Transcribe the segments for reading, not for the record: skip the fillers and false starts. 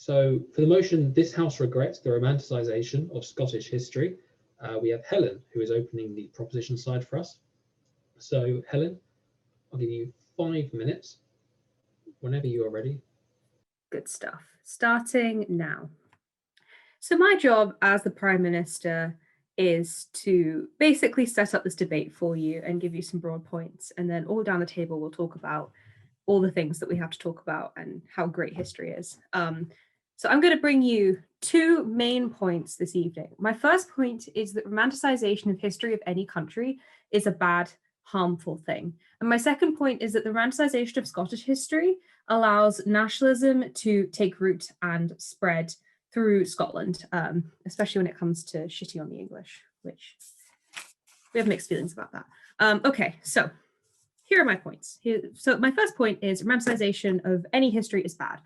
So for the motion, this House regrets the romanticisation of Scottish history, we have Helen, who is opening the proposition side for us. So Helen, I'll give you 5 minutes whenever you are ready. Good stuff. Starting now. So my job as the Prime Minister is to basically set up this debate for you and give you some broad points. And then all down the table, we'll talk about all the things that we have to talk about and how great history is. So I'm going to bring you 2 main points this evening. My first point is that romanticisation of history of any country is a bad, harmful thing. And my second point is that the romanticisation of Scottish history allows nationalism to take root and spread through Scotland, especially when it comes to shitting on the English, which we have mixed feelings about that. Okay, so here are my points. So my first point is romanticisation of any history is bad.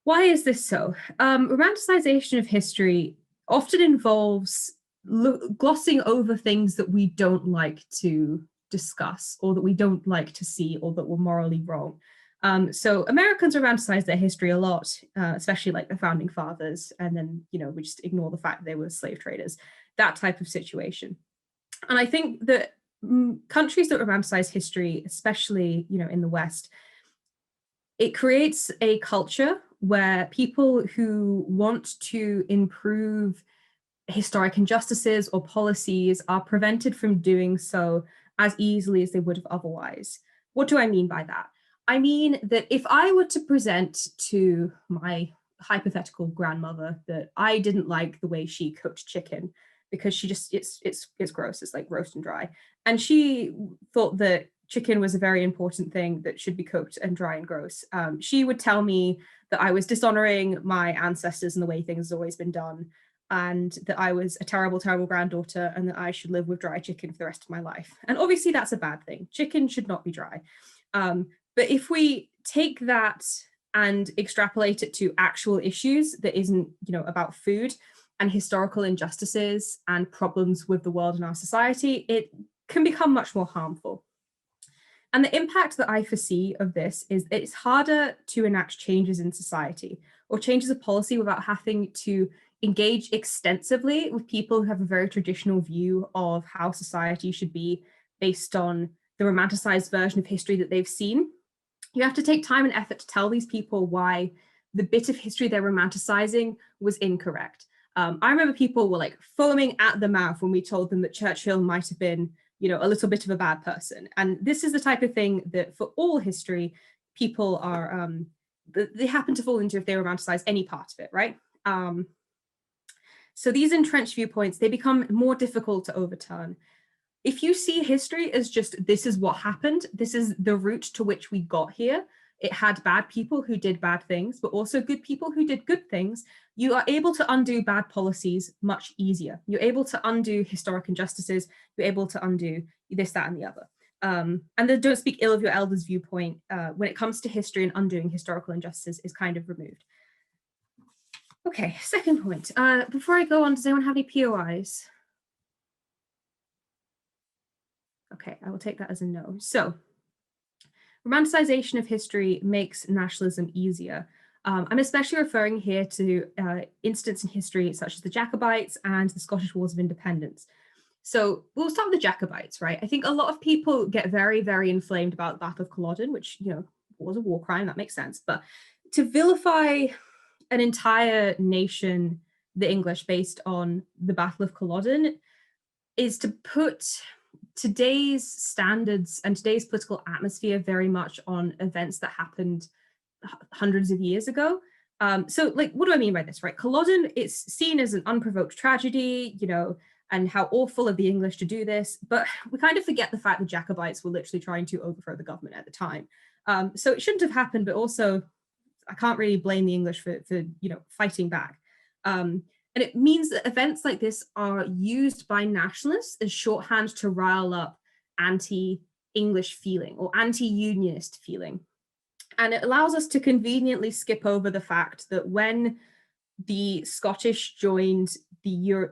Why is this so? Romanticisation of history often involves glossing over things that we don't like to discuss or that we don't like to see or that were morally wrong. So Americans romanticize their history a lot, especially like the founding fathers, and then, we just ignore the fact they were slave traders, that type of situation. And I think that countries that romanticize history, especially, in the West, it creates a culture where people who want to improve historic injustices or policies are prevented from doing so as easily as they would have otherwise. What do I mean by that? I mean that if I were to present to my hypothetical grandmother that I didn't like the way she cooked chicken because she just, it's gross, it's like roast and dry. And she thought that chicken was a very important thing that should be cooked and dry and gross. She would tell me that I was dishonoring my ancestors and the way things have always been done, and that I was a terrible, terrible granddaughter, and that I should live with dry chicken for the rest of my life. And obviously that's a bad thing. Chicken should not be dry. But if we take that and extrapolate it to actual issues that isn't, about food and historical injustices and problems with the world and our society, it can become much more harmful. And the impact that I foresee of this is it's harder to enact changes in society or changes of policy without having to engage extensively with people who have a very traditional view of how society should be based on the romanticized version of history that they've seen. You have to take time and effort to tell these people why the bit of history they're romanticizing was incorrect. I remember people were like foaming at the mouth when we told them that Churchill might have been, a little bit of a bad person. And this is the type of thing that for all history, people are, they happen to fall into if they romanticize any part of it, right? So these entrenched viewpoints, they become more difficult to overturn. If you see history as just, this is what happened, this is the route to which we got here, it had bad people who did bad things, but also good people who did good things, you are able to undo bad policies much easier. You're able to undo historic injustices, you're able to undo this, that, and the other. And the don't speak ill of your elders viewpoint when it comes to history and undoing historical injustices is kind of removed. Okay, second point. Before I go on, does anyone have any POIs? Okay, I will take that as a no. So, romanticization of history makes nationalism easier. I'm especially referring here to incidents in history such as the Jacobites and the Scottish Wars of Independence. So we'll start with the Jacobites, right? I think a lot of people get very, very inflamed about the Battle of Culloden, which, was a war crime, that makes sense. But to vilify an entire nation, the English, based on the Battle of Culloden is to put today's standards and today's political atmosphere very much on events that happened hundreds of years ago. So what do I mean by this, right? Culloden, it's seen as an unprovoked tragedy, and how awful of the English to do this, but we kind of forget the fact that Jacobites were literally trying to overthrow the government at the time. So it shouldn't have happened, but also I can't really blame the English for fighting back. And it means that events like this are used by nationalists as shorthand to rile up anti-English feeling or anti-unionist feeling. And it allows us to conveniently skip over the fact that when the Scottish joined the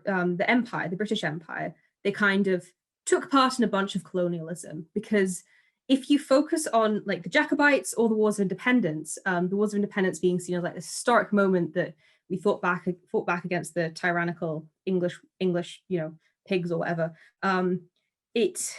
empire, the British Empire, they kind of took part in a bunch of colonialism because if you focus on like the Jacobites or the Wars of Independence, the Wars of Independence being seen as like this historic moment that we fought back against the tyrannical English, pigs or whatever. It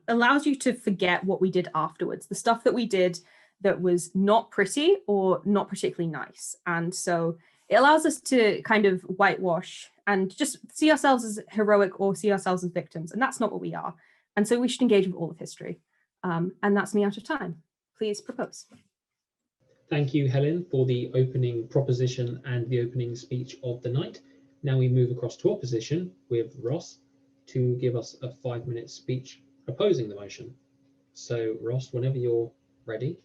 allows you to forget what we did afterwards, the stuff that we did that was not pretty or not particularly nice. And so it allows us to kind of whitewash and just see ourselves as heroic or see ourselves as victims. And that's not what we are. And so we should engage with all of history. And that's me out of time. Please propose. Thank you, Helen, for the opening proposition and the opening speech of the night. Now we move across to opposition with Ross to give us a 5-minute speech opposing the motion. So Ross, whenever you're ready,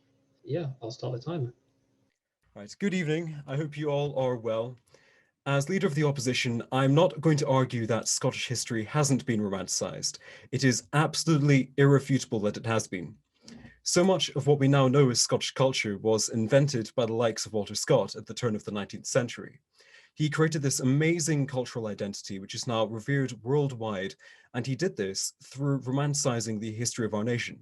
I'll start the timer. Right, good evening. I hope you all are well. As leader of the opposition, I'm not going to argue that Scottish history hasn't been romanticised. It is absolutely irrefutable that it has been. So much of what we now know as Scottish culture was invented by the likes of Walter Scott at the turn of the 19th century. He created this amazing cultural identity, which is now revered worldwide, and he did this through romanticising the history of our nation.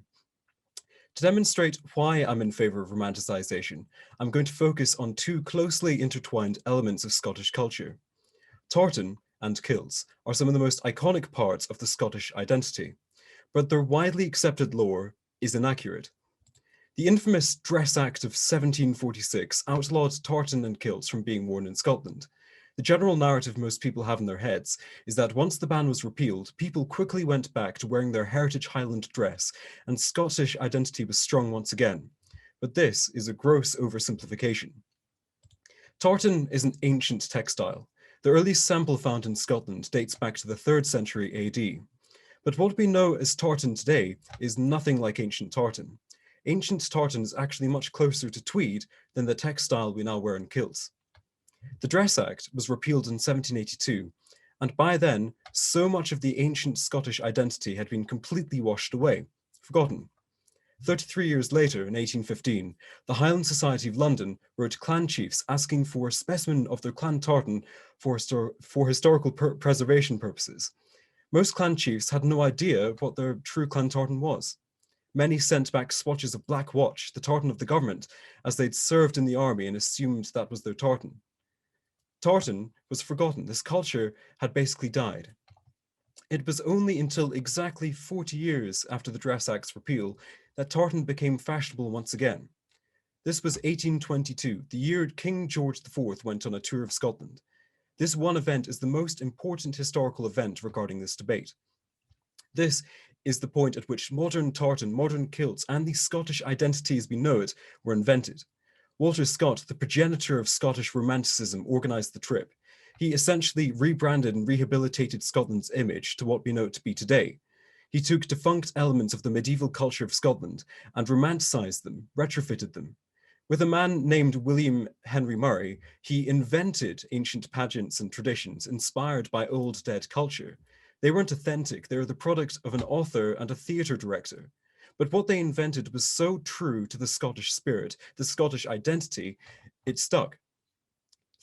To demonstrate why I'm in favour of romanticisation, I'm going to focus on two closely intertwined elements of Scottish culture. Tartan and kilts are some of the most iconic parts of the Scottish identity, but their widely accepted lore is inaccurate. The infamous Dress Act of 1746 outlawed tartan and kilts from being worn in Scotland. The general narrative most people have in their heads is that once the ban was repealed, people quickly went back to wearing their heritage Highland dress, and Scottish identity was strong once again. But this is a gross oversimplification. Tartan is an ancient textile. The earliest sample found in Scotland dates back to the 3rd century AD. But what we know as tartan today is nothing like ancient tartan. Ancient tartan is actually much closer to tweed than the textile we now wear in kilts. The Dress Act was repealed in 1782, and by then, so much of the ancient Scottish identity had been completely washed away, forgotten. 33 years later, in 1815, the Highland Society of London wrote clan chiefs asking for a specimen of their clan tartan for historical preservation purposes. Most clan chiefs had no idea what their true clan tartan was. Many sent back swatches of black watch, the tartan of the government, as they'd served in the army and assumed that was their tartan. Tartan was forgotten. This culture had basically died. It was only until exactly 40 years after the Dress Act's repeal that tartan became fashionable once again. This was 1822, the year King George IV went on a tour of Scotland. This one event is the most important historical event regarding this debate. This is the point at which modern tartan, modern kilts, and the Scottish identity as we know it were invented. Walter Scott, the progenitor of Scottish Romanticism, organised the trip. He essentially rebranded and rehabilitated Scotland's image to what we know it to be today. He took defunct elements of the medieval culture of Scotland and romanticised them, retrofitted them. With a man named William Henry Murray, he invented ancient pageants and traditions inspired by old dead culture. They weren't authentic, they were the product of an author and a theatre director. But what they invented was so true to the Scottish spirit, the Scottish identity, it stuck.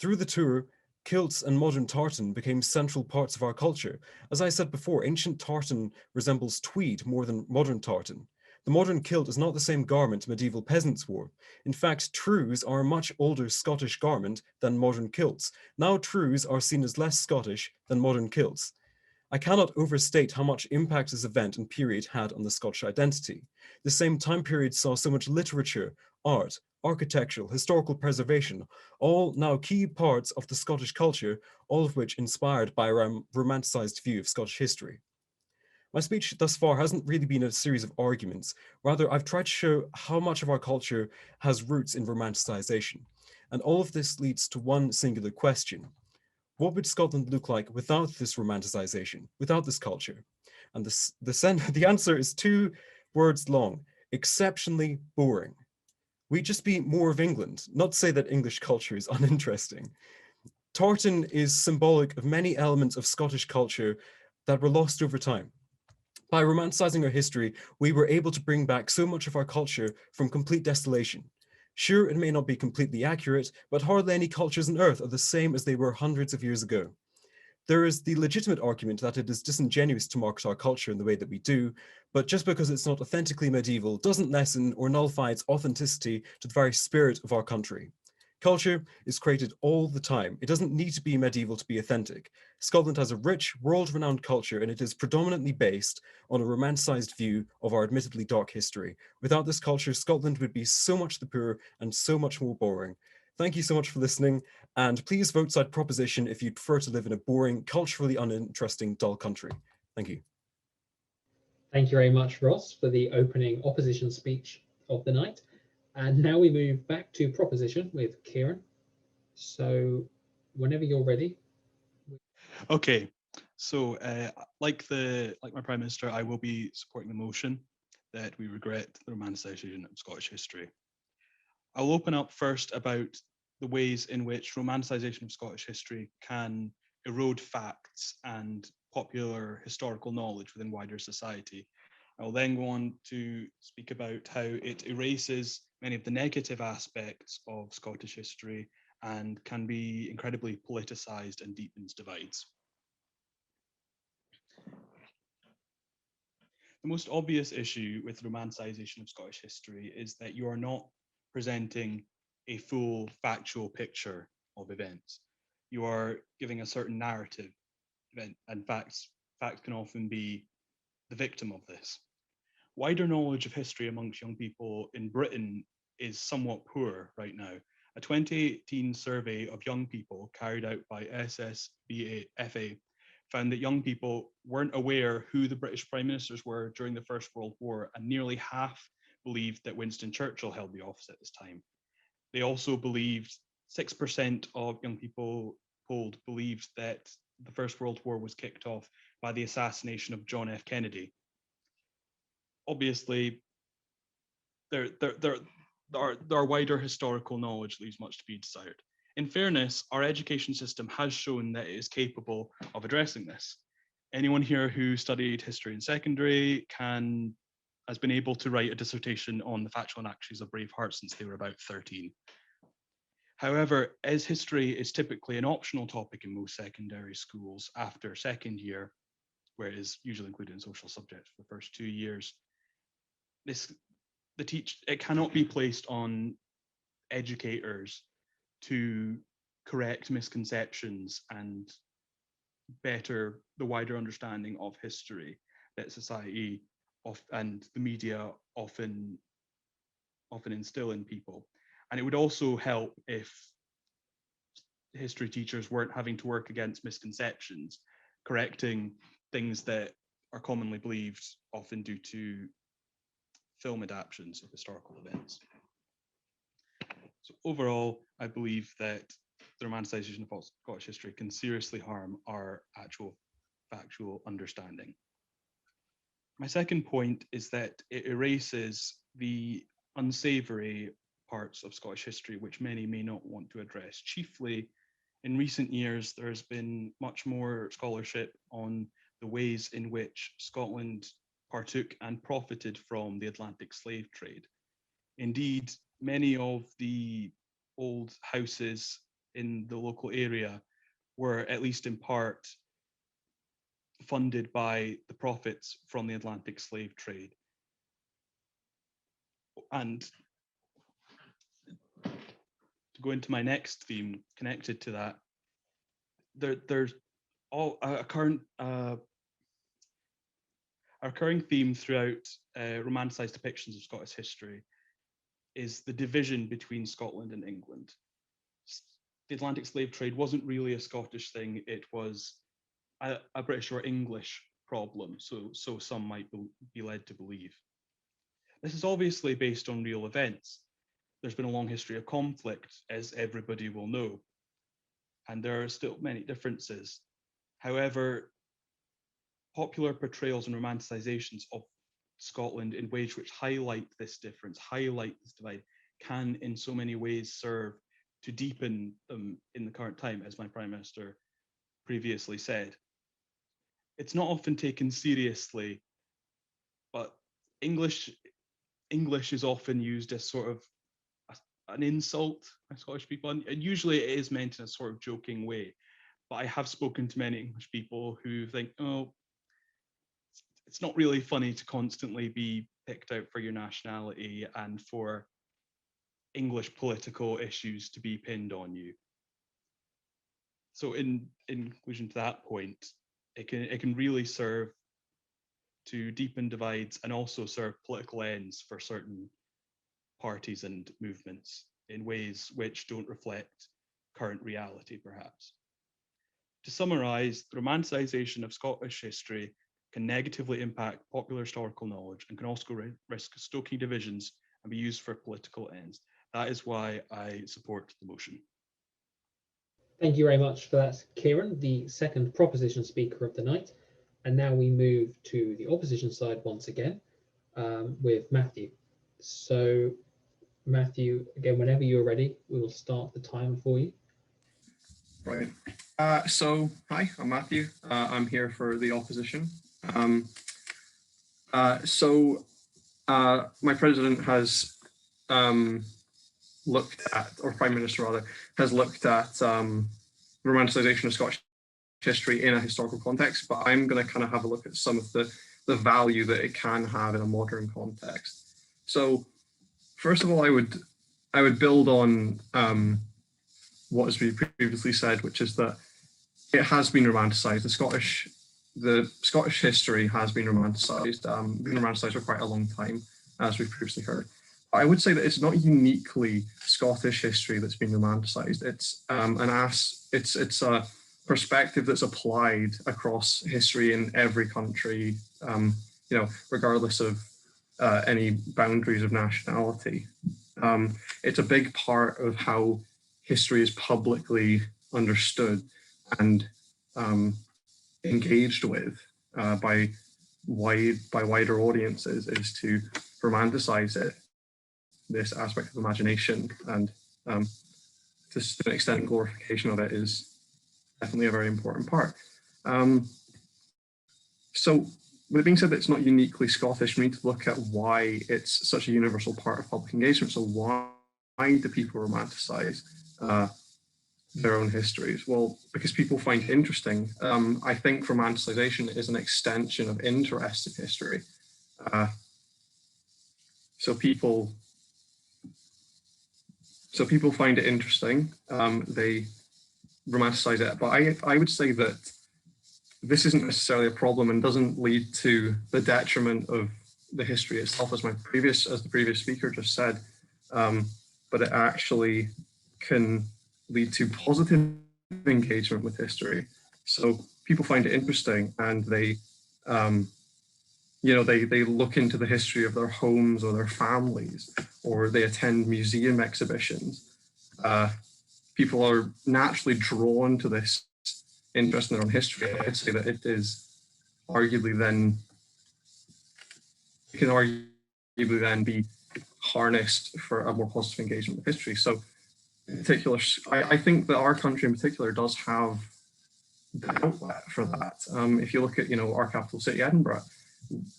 Through the tour, kilts and modern tartan became central parts of our culture. As I said before, ancient tartan resembles tweed more than modern tartan. The modern kilt is not the same garment medieval peasants wore. In fact, trews are a much older Scottish garment than modern kilts. Now trews are seen as less Scottish than modern kilts. I cannot overstate how much impact this event and period had on the Scottish identity. The same time period saw so much literature, art, architectural, historical preservation, all now key parts of the Scottish culture, all of which inspired by a romanticised view of Scottish history. My speech thus far hasn't really been a series of arguments. Rather, I've tried to show how much of our culture has roots in romanticisation. And all of this leads to one singular question. What would Scotland look like without this romanticisation, without this culture? And the answer is 2 words long: exceptionally boring. We'd just be more of England, not to say that English culture is uninteresting. Tartan is symbolic of many elements of Scottish culture that were lost over time. By romanticising our history, we were able to bring back so much of our culture from complete desolation. Sure, it may not be completely accurate, but hardly any cultures on Earth are the same as they were hundreds of years ago. There is the legitimate argument that it is disingenuous to market our culture in the way that we do, but just because it's not authentically medieval doesn't lessen or nullify its authenticity to the very spirit of our country. Culture is created all the time. It doesn't need to be medieval to be authentic. Scotland has a rich, world-renowned culture, and it is predominantly based on a romanticised view of our admittedly dark history. Without this culture, Scotland would be so much the poorer and so much more boring. Thank you so much for listening, and please vote side proposition if you'd prefer to live in a boring, culturally uninteresting, dull country. Thank you. Thank you very much, Ross, for the opening opposition speech of the night. And now we move back to proposition with Kieran. So whenever you're ready. Okay, so like my Prime Minister, I will be supporting the motion that we regret the romanticisation of Scottish history. I'll open up first about the ways in which romanticisation of Scottish history can erode facts and popular historical knowledge within wider society. I'll then go on to speak about how it erases many of the negative aspects of Scottish history and can be incredibly politicised and deepens divides. The most obvious issue with romanticisation of Scottish history is that you are not presenting a full factual picture of events. You are giving a certain narrative, and facts can often be the victim of this. Wider knowledge of history amongst young people in Britain is somewhat poor right now. A 2018 survey of young people carried out by SSBA found that young people weren't aware who the British Prime Ministers were during the First World War, and nearly half believed that Winston Churchill held the office at this time. They also believed, 6% of young people polled believed that the First World War was kicked off by the assassination of John F. Kennedy. Obviously, our wider historical knowledge leaves much to be desired. In fairness, our education system has shown that it is capable of addressing this. Anyone here who studied history in secondary has been able to write a dissertation on the factual inaccuracies of Braveheart since they were about 13. However, as history is typically an optional topic in most secondary schools after second year, where it is usually included in social subjects for the first 2 years, it cannot be placed on educators to correct misconceptions and better the wider understanding of history that society and the media often instill in people. And it would also help if history teachers weren't having to work against misconceptions, correcting things that are commonly believed, often due to film adaptations of historical events. So overall, I believe that the romanticisation of Scottish history can seriously harm our actual factual understanding. My second point is that it erases the unsavoury parts of Scottish history which many may not want to address. Chiefly, in recent years, there's been much more scholarship on the ways in which Scotland partook and profited from the Atlantic slave trade. Indeed, many of the old houses in the local area were, at least in part, funded by the profits from the Atlantic slave trade. And to go into my next theme connected to that, there's all a recurring theme throughout romanticised depictions of Scottish history is the division between Scotland and England. The Atlantic slave trade wasn't really a Scottish thing, it was a British or English problem, so some might be led to believe. This is obviously based on real events. There's been a long history of conflict, as everybody will know, and there are still many differences. However, popular portrayals and romanticizations of Scotland in ways which highlight this difference, highlight this divide, can in so many ways serve to deepen them in the current time, as my Prime Minister previously said. It's not often taken seriously, but English is often used as sort of an insult by Scottish people, and usually it is meant in a sort of joking way. but I have spoken to many English people who think, oh, it's not really funny to constantly be picked out for your nationality and for English political issues to be pinned on you. So in conclusion to that point, it can really serve to deepen divides and also serve political ends for certain parties and movements in ways which don't reflect current reality, perhaps. To summarise, the romanticisation of Scottish history can negatively impact popular historical knowledge and can also risk stoking divisions and be used for political ends. That is why I support the motion. Thank you very much for that, Kieran, the second proposition speaker of the night. And now we move to the opposition side once again with Matthew. So Matthew, again, whenever you're ready, we will start the timer for you. Right. So, hi, I'm Matthew. I'm here for the opposition. My president has looked at, or Prime Minister rather, has looked at romanticisation of Scottish history in a historical context, but I'm going to kind of have a look at some of the value that it can have in a modern context. So, first of all, I would build on what has been previously said, which is that it has been romanticised. The Scottish history has been romanticised for quite a long time, as we've previously heard. But I would say that it's not uniquely Scottish history that's been romanticised. It's it's a perspective that's applied across history in every country, regardless of any boundaries of nationality. It's a big part of how history is publicly understood and engaged with by wider audiences, is to romanticize it, this aspect of imagination, and to an extent glorification of it is definitely a very important part. So with it being said that it's not uniquely Scottish, we need to look at why it's such a universal part of public engagement. So why do people romanticize their own histories? Well, because people find it interesting. I think romanticization is an extension of interest in history. So people find it interesting. They romanticize it, but I would say that this isn't necessarily a problem and doesn't lead to the detriment of the history itself, as the previous speaker just said. But it actually can lead to positive engagement with history. So people find it interesting, and they look into the history of their homes or their families, or they attend museum exhibitions. People are naturally drawn to this interest in their own history. I'd say that it can arguably then be harnessed for a more positive engagement with history. So in particular, I think that our country in particular does have the outlet for that. If you look at, our capital city, Edinburgh,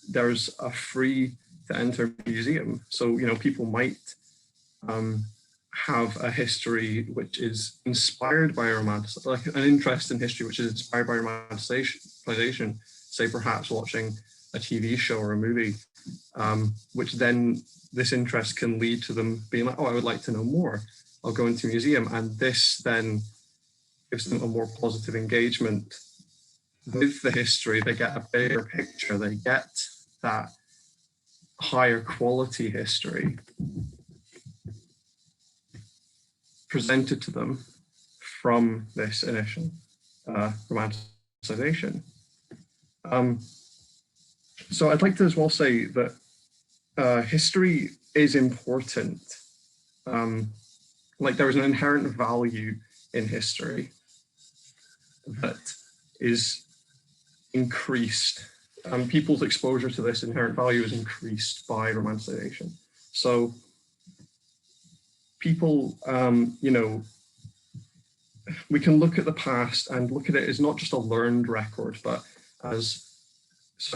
there's a free to enter museum. So, people might have a history which is inspired by like an interest in history which is inspired by romanticisation, say perhaps watching a TV show or a movie, which then this interest can lead to them being like, oh, I would like to know more. I'll go into a museum, and this then gives them a more positive engagement with the history. They get a bigger picture, they get that higher quality history presented to them from this initial romanticisation. So I'd like to as well say that history is important. Like there is an inherent value in history that is increased. People's exposure to this inherent value is increased by romanticisation. So people, we can look at the past and look at it as not just a learned record, but as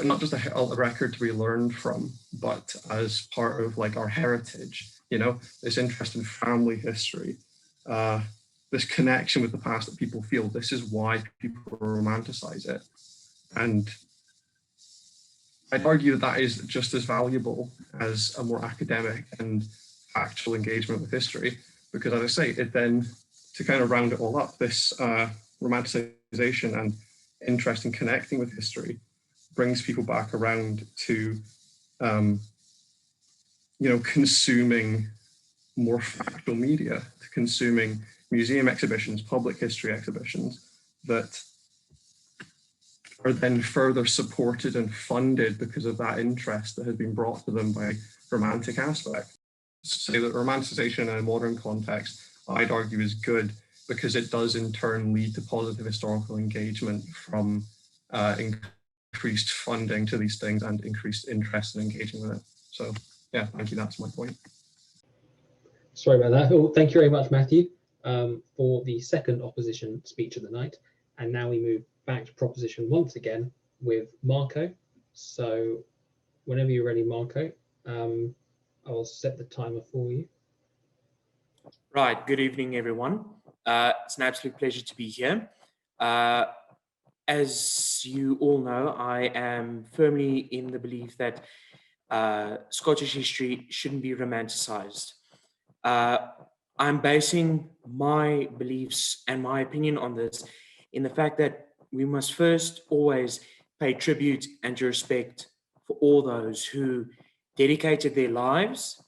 not just a record to be learned from, but as part of like our heritage, this interest in family history, this connection with the past that people feel. This is why people romanticize it. And I'd argue that that is just as valuable as a more academic and factual engagement with history, because as I say, it then, to kind of round it all up, this romanticization and interest in connecting with history brings people back around to, consuming more factual media, to consuming museum exhibitions, public history exhibitions that are then further supported and funded because of that interest that has been brought to them by romantic aspect. Say that romanticization in a modern context, I'd argue, is good because it does in turn lead to positive historical engagement from increased funding to these things and increased interest in engaging with it. So yeah, thank you, that's my point. Sorry about that. Oh, thank you very much, Matthew, for the second opposition speech of the night. And now we move back to proposition once again with Marco. So whenever you're ready, Marco, I'll set the timer for you. Right, good evening, everyone. It's an absolute pleasure to be here. As you all know, I am firmly in the belief that Scottish history shouldn't be romanticized. I'm basing my beliefs and my opinion on this in the fact that we must first always pay tribute and respect for all those who dedicated their lives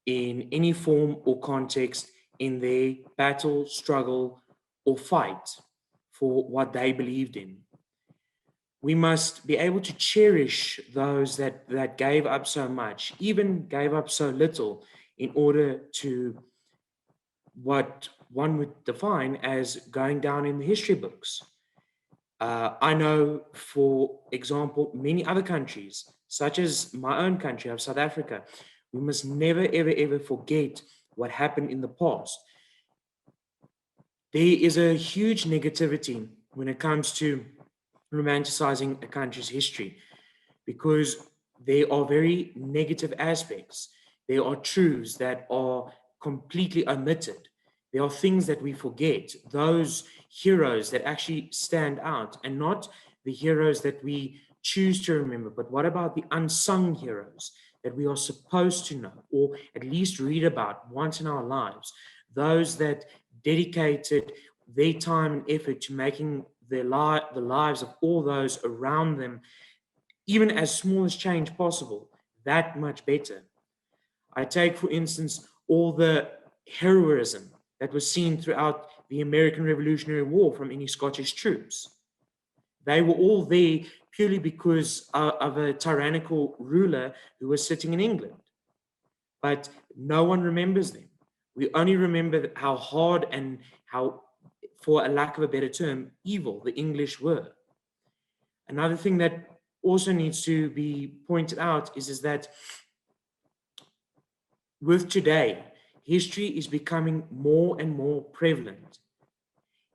in any form or context in their battle, struggle, or fight for what they believed in. We must be able to cherish those that gave up so much, even gave up so little, in order to what one would define as going down in the history books. I know, for example, many other countries, such as my own country of South Africa, we must never, ever, ever forget what happened in the past. There is a huge negativity when it comes to romanticizing a country's history, because there are very negative aspects. There are truths that are completely omitted. There are things that we forget, those heroes that actually stand out, and not the heroes that we choose to remember, but what about the unsung heroes that we are supposed to know, or at least read about once in our lives, those that dedicated their time and effort to making the lives of all those around them, even as small as change possible, that much better. I take, for instance, all the heroism that was seen throughout the American Revolutionary War from any Scottish troops. They were all there purely because of a tyrannical ruler who was sitting in England. But no one remembers them. We only remember how hard and how, for a lack of a better term, evil the English were. Another thing that also needs to be pointed out is that with today, history is becoming more and more prevalent.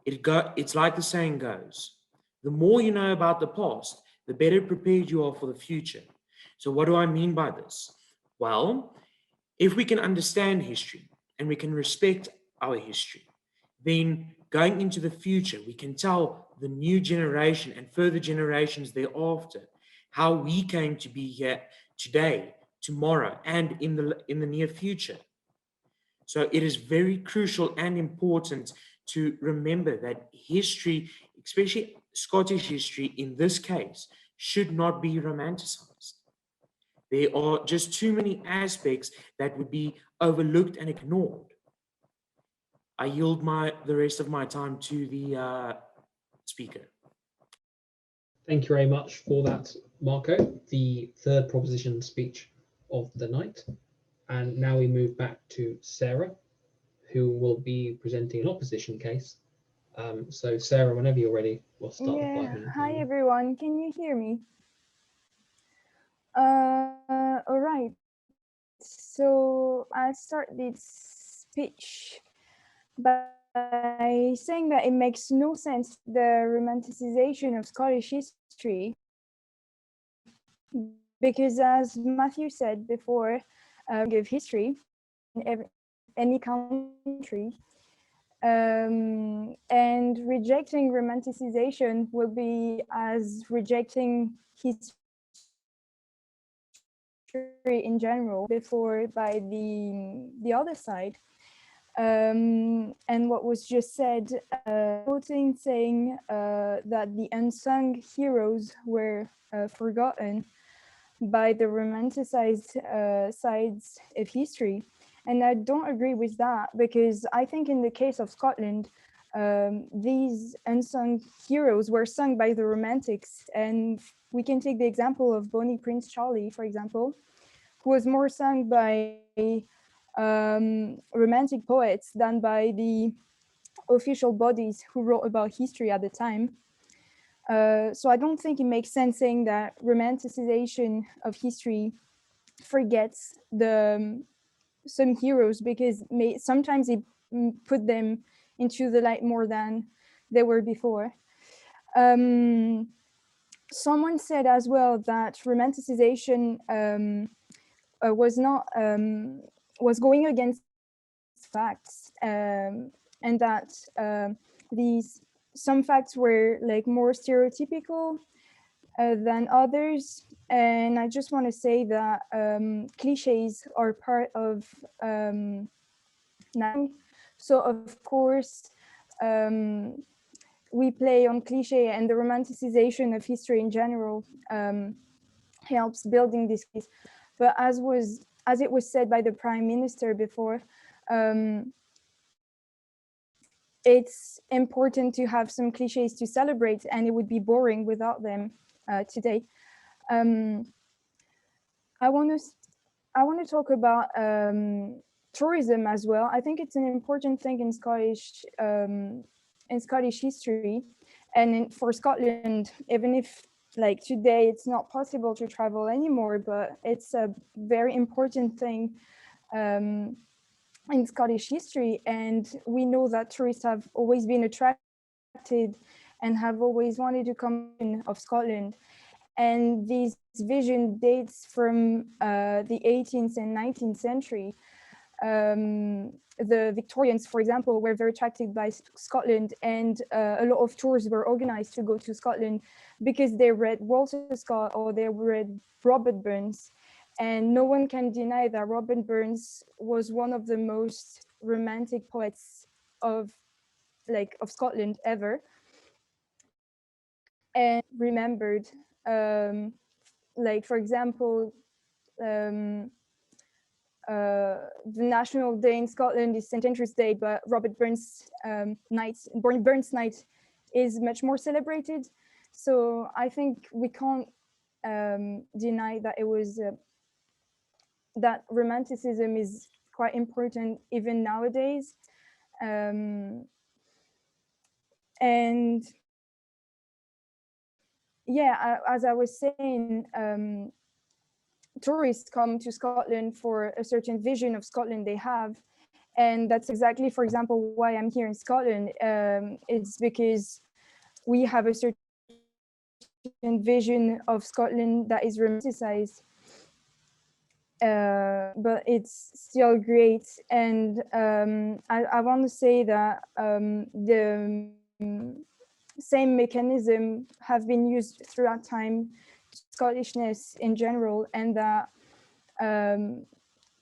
It's like the saying goes, the more you know about the past, the better prepared you are for the future. So what do I mean by this? Well, if we can understand history and we can respect our history, then going into the future, we can tell the new generation and further generations thereafter how we came to be here today, tomorrow, and in the near future. So it is very crucial and important to remember that history, especially Scottish history in this case, should not be romanticized. There are just too many aspects that would be overlooked and ignored. I yield the rest of my time to the speaker. Thank you very much for that, Marco, the third proposition speech of the night. And now we move back to Sarah, who will be presenting an opposition case. So Sarah, whenever you're ready, we'll start the 5 minutes. Hi everyone, can you hear me? All right, so I'll start this speech by saying that it makes no sense, the romanticization of Scottish history, because as Matthew said before, give history in any country, And rejecting romanticization will be as rejecting history in general before by the other side. And what was just said, quoting saying that the unsung heroes were forgotten by the romanticized sides of history. And I don't agree with that, because I think in the case of Scotland, these unsung heroes were sung by the Romantics. And we can take the example of Bonnie Prince Charlie, for example, who was more sung by Romantic poets than by the official bodies who wrote about history at the time. So I don't think it makes sense saying that romanticization of history forgets some heroes, because sometimes it put them into the light more than they were before. Someone said as well that romanticization was going against facts, and that some facts were like more stereotypical than others. And I just want to say that cliches are part of now. So of course, we play on cliche, and the romanticization of history in general helps building this case. But as it was said by the Prime Minister before, it's important to have some cliches to celebrate, and it would be boring without them today. I want to talk about tourism as well. I think it's an important thing in Scottish history, and for Scotland, even if like today it's not possible to travel anymore, but it's a very important thing in Scottish history. And we know that tourists have always been attracted and have always wanted to come in of Scotland. And this vision dates from the 18th and 19th century. The Victorians, for example, were very attracted by Scotland, and a lot of tours were organized to go to Scotland because they read Walter Scott or they read Robert Burns. And no one can deny that Robert Burns was one of the most romantic poets of Scotland ever, and remembered. Like, for example, the National Day in Scotland is St. Andrew's Day, but Robert Burns' Burns Night is much more celebrated. So I think we can't deny that it was that romanticism is quite important even nowadays. And yeah, as I was saying, tourists come to Scotland for a certain vision of Scotland they have. And that's exactly, for example, why I'm here in Scotland. It's because we have a certain vision of Scotland that is romanticized. But it's still great. And I want to say that the same mechanism have been used throughout time, Scottishness in general, and that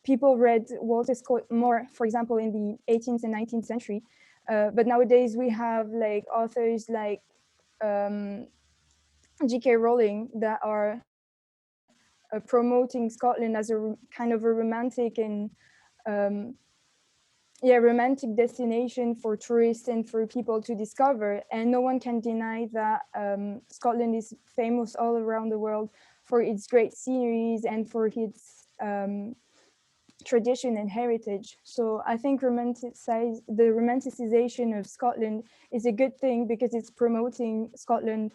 people read Walter Scott more, for example, in the 18th and 19th century. But nowadays we have like authors like J.K. Rowling that are promoting Scotland as a kind of a romantic and romantic destination for tourists and for people to discover. And no one can deny that Scotland is famous all around the world for its great sceneries and for its tradition and heritage. So I think the romanticization of Scotland is a good thing because it's promoting Scotland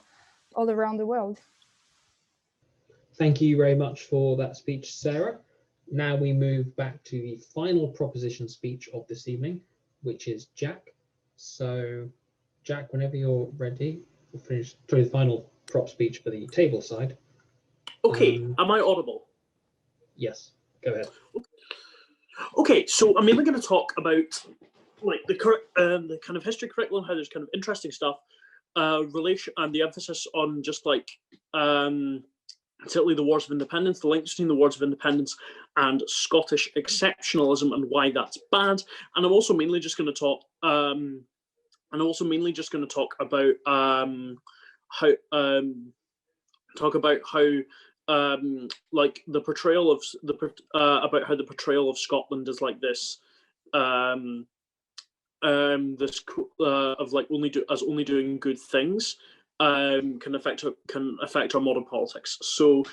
all around the world. Thank you very much for that speech, Sarah. Now we move back to the final proposition speech of this evening, which is Jack. So, Jack, whenever you're ready, we'll finish the final prop speech for the table side. Okay, am I audible? Yes, go ahead. Okay, so I'm mainly going to talk about like the kind of history curriculum, how there's kind of interesting stuff, relation and the emphasis on just like particularly the Wars of Independence, the links between the Wars of Independence and Scottish exceptionalism and why that's bad. And I'm also mainly just going to talk. About how like the portrayal of about how the portrayal of Scotland is like this of like only doing good things can affect our modern politics. So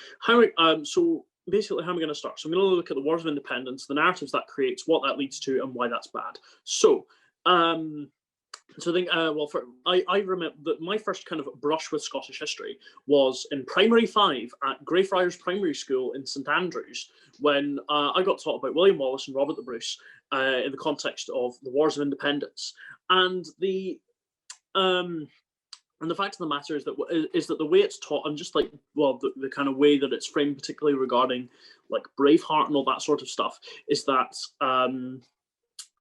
basically how am I going to start? So I'm going to look at the Wars of Independence, the narratives that creates, what that leads to, and why that's bad. So I think, I remember that my first kind of brush with Scottish history was in primary 5 at Greyfriars Primary School in St Andrews, when I got taught about William Wallace and Robert the Bruce in the context of the Wars of Independence. And the fact of the matter is that the way it's taught, and just like, well, the kind of way that it's framed, particularly regarding like Braveheart and all that sort of stuff, is that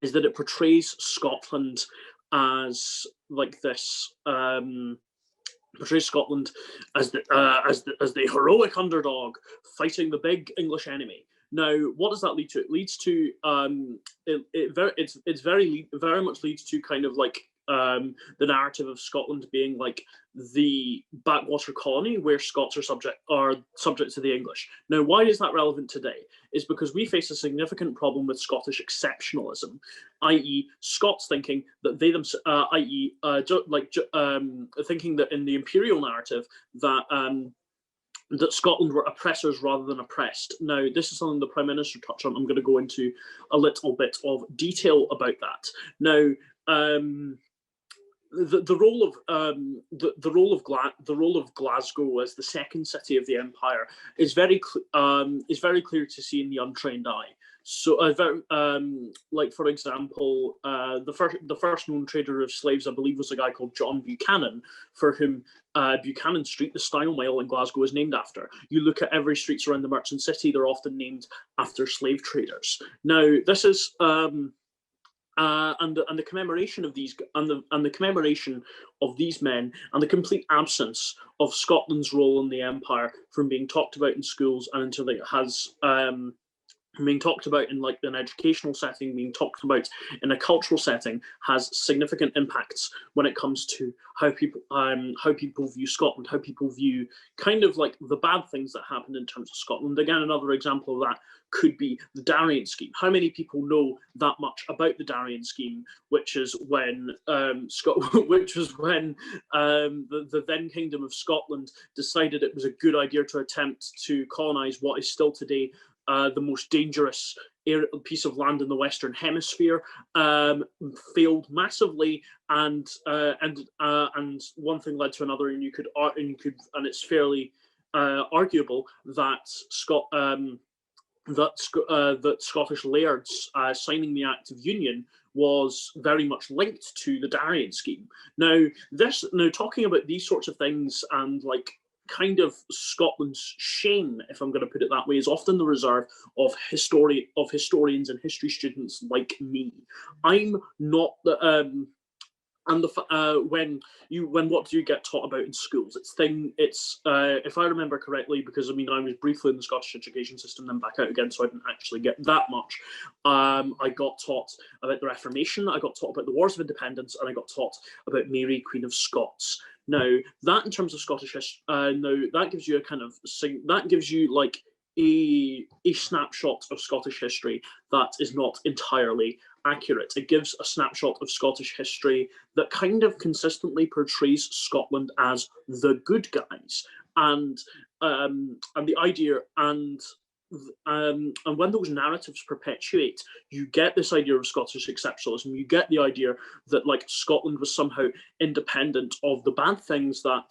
it portrays Scotland as like this, portrays Scotland as the heroic underdog fighting the big English enemy. Now, what does that lead to? It leads to it very much leads to kind of like the narrative of Scotland being like the backwater colony where Scots are subject to the English. Now, why is that relevant today? Is because we face a significant problem with Scottish exceptionalism, i.e., Scots thinking that they thinking that in the imperial narrative that Scotland were oppressors rather than oppressed. Now, this is something the Prime Minister touched on. I'm going to go into a little bit of detail about that. Now, the role of Glasgow as the second city of the empire is very clear to see in the untrained eye. So, like for example, the first known trader of slaves, I believe, was a guy called John Buchanan, for whom Buchanan Street, the Style Mile in Glasgow, is named after. You look at every streets around the merchant city; they're often named after slave traders. Now, this is and the commemoration of these and the commemoration of these men, and the complete absence of Scotland's role in the empire from being talked about in schools and until it has being talked about in like an educational setting, being talked about in a cultural setting, has significant impacts when it comes to how people view Scotland, how people view kind of like the bad things that happened in terms of Scotland. Again, another example of that could be the Darien scheme. How many people know that much about the Darien scheme, which is when the then Kingdom of Scotland decided it was a good idea to attempt to colonise what is still today the most dangerous piece of land in the Western Hemisphere, failed massively, and one thing led to another, and it's fairly arguable that Scottish lairds signing the Act of Union was very much linked to the Darien scheme. Now, talking about these sorts of things and like kind of Scotland's shame, if I'm going to put it that way, is often the reserve of historians and history students like me. I'm not the when what do you get taught about in schools? If I remember correctly, because I mean I was briefly in the Scottish education system, then back out again, so I didn't actually get that much. I got taught about the Reformation, I got taught about the Wars of Independence, and I got taught about Mary, Queen of Scots. Now, that in terms of Scottish history, that gives you like a snapshot of Scottish history that is not entirely accurate. It gives a snapshot of Scottish history that kind of consistently portrays Scotland as the good guys, and the idea and when those narratives perpetuate, you get this idea of Scottish exceptionalism. You get the idea that like Scotland was somehow independent of the bad things that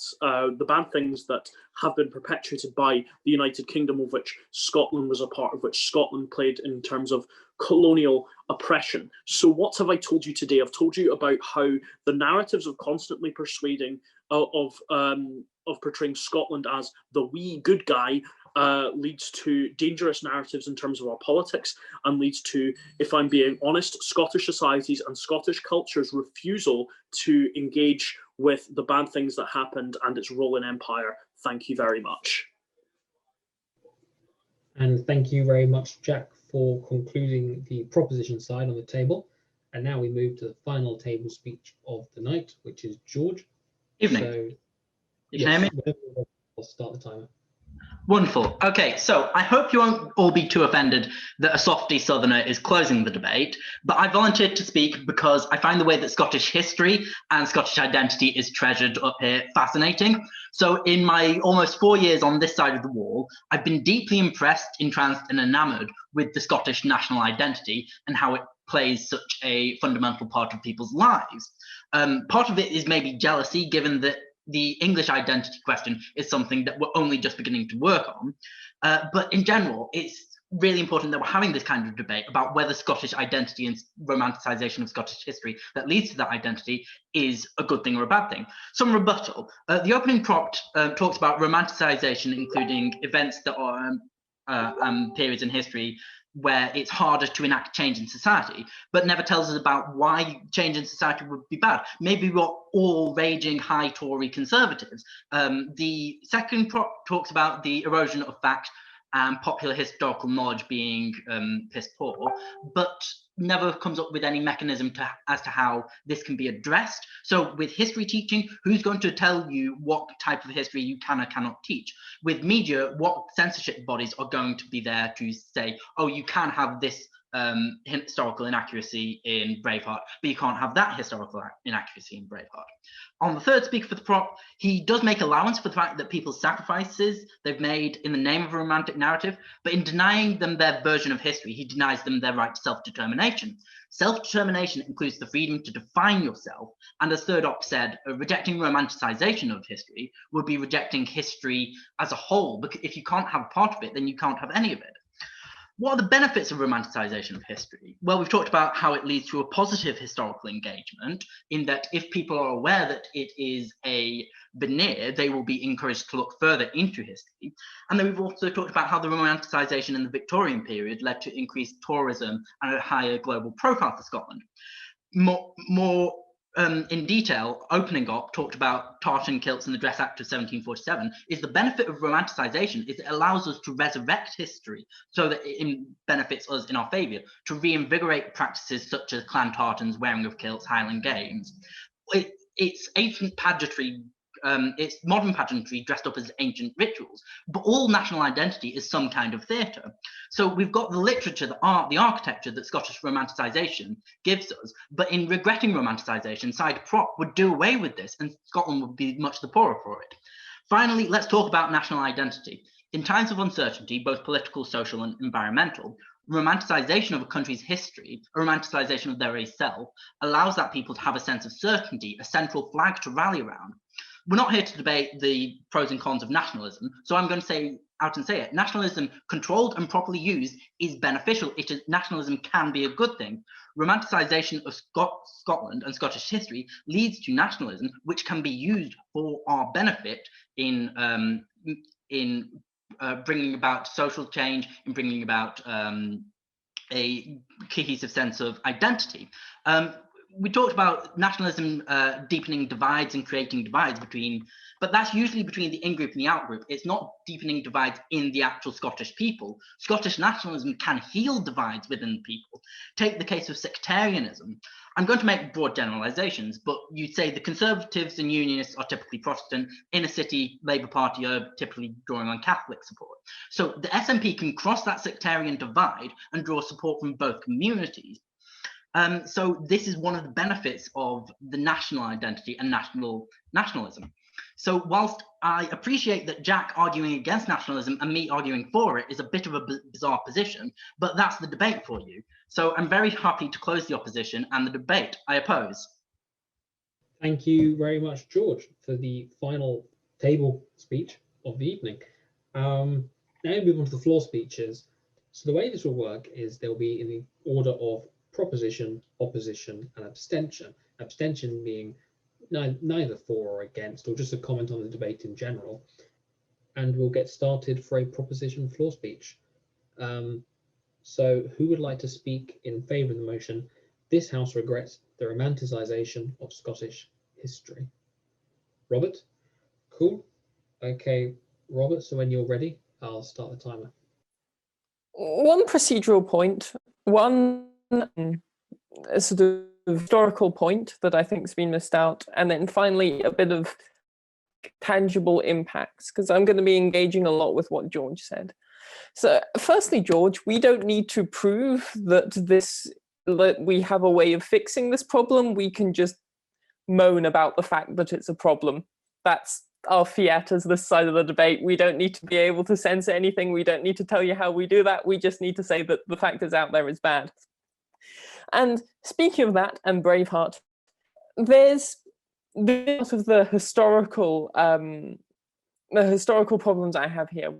have been perpetuated by the United Kingdom, of which Scotland was a part, of which Scotland played in terms of colonial oppression. So what have I told you today? I've told you about how the narratives of constantly persuading of portraying Scotland as the wee good guy leads to dangerous narratives in terms of our politics, and leads to, if I'm being honest, Scottish societies and Scottish culture's refusal to engage with the bad things that happened and its role in empire. Thank you very much. And thank you very much, Jack, for concluding the proposition side on the table. And now we move to the final table speech of the night, which is George. Evening. So, you can hear me? I'll start the timer. Wonderful. Okay, so I hope you won't all be too offended that a softy southerner is closing the debate, but I volunteered to speak because I find the way that Scottish history and Scottish identity is treasured up here fascinating. So in my almost 4 years on this side of the wall, I've been deeply impressed, entranced and enamoured with the Scottish national identity and how it plays such a fundamental part of people's lives. Part of it is maybe jealousy, given that the English identity question is something that we're only just beginning to work on. But in general, it's really important that we're having this kind of debate about whether Scottish identity and romanticisation of Scottish history that leads to that identity is a good thing or a bad thing. Some rebuttal. The opening prompt talks about romanticisation, including events that are periods in history where it's harder to enact change in society, but never tells us about why change in society would be bad. Maybe we're all raging high Tory conservatives. The second prop talks about the erosion of fact and popular historical knowledge being piss poor, but never comes up with any mechanism as to how this can be addressed. So with history teaching, who's going to tell you what type of history you can or cannot teach? With media, what censorship bodies are going to be there to say, oh, you can have this historical inaccuracy in Braveheart, but you can't have that historical inaccuracy in Braveheart. On the third speaker for the prop, he does make allowance for the fact that people's sacrifices they've made in the name of a romantic narrative, but in denying them their version of history, he denies them their right to self-determination. Self-determination includes the freedom to define yourself, and as third op said, rejecting romanticisation of history would be rejecting history as a whole, because if you can't have part of it, then you can't have any of it. What are the benefits of romanticisation of history? Well, we've talked about how it leads to a positive historical engagement, in that if people are aware that it is a veneer, they will be encouraged to look further into history. And then we've also talked about how the romanticisation in the Victorian period led to increased tourism and a higher global profile for Scotland. More in detail, opening up talked about tartan kilts and the Dress Act of 1747, is the benefit of romanticisation is it allows us to resurrect history so that it benefits us in our favour, to reinvigorate practices such as clan tartans, wearing of kilts, Highland Games. It's ancient pageantry, it's modern pageantry dressed up as ancient rituals, but all national identity is some kind of theatre. So we've got the literature, the art, the architecture that Scottish romanticisation gives us, but in regretting romanticisation, side prop would do away with this and Scotland would be much the poorer for it. Finally, let's talk about national identity. In times of uncertainty, both political, social and environmental, romanticisation of a country's history, a romanticisation of their very self, allows that people to have a sense of certainty, a central flag to rally around. We're not here to debate the pros and cons of nationalism, so I'm going to say out and say it. Nationalism, controlled and properly used, is beneficial. Nationalism can be a good thing. Romanticisation of Scotland and Scottish history leads to nationalism, which can be used for our benefit in bringing about social change, in bringing about a cohesive sense of identity. We talked about nationalism deepening divides and creating divides but that's usually between the in-group and the out-group. It's not deepening divides in the actual Scottish people. Scottish nationalism can heal divides within the people. Take the case of sectarianism. I'm going to make broad generalizations, but you'd say the Conservatives and Unionists are typically Protestant, inner city Labour Party are typically drawing on Catholic support. So the SNP can cross that sectarian divide and draw support from both communities. So this is one of the benefits of the national identity and nationalism. So whilst I appreciate that Jack arguing against nationalism and me arguing for it is a bit of a bizarre position, but that's the debate for you. So I'm very happy to close the opposition and the debate. I oppose. Thank you very much, George, for the final table speech of the evening. Now we move on to the floor speeches. So the way this will work is they'll be in the order of proposition, opposition, and abstention. Abstention being neither for or against, or just a comment on the debate in general. and we'll get started for a proposition floor speech. So who would like to speak in favour of the motion, "This House regrets the romanticisation of Scottish history"? Robert? Cool. Okay, Robert, so when you're ready, I'll start the timer. One procedural point, one sort of historical point that I think has been missed out, and then finally a bit of tangible impacts, because I'm going to be engaging a lot with what George said. So firstly, George, we don't need to prove that we have a way of fixing this problem. We can just moan about the fact that it's a problem. That's our fiat as this side of the debate. We don't need to be able to censor anything. We don't need to tell you how we do that. We just need to say that the fact is out there is bad. And speaking of that and Braveheart, there's sort of the historical problems I have here.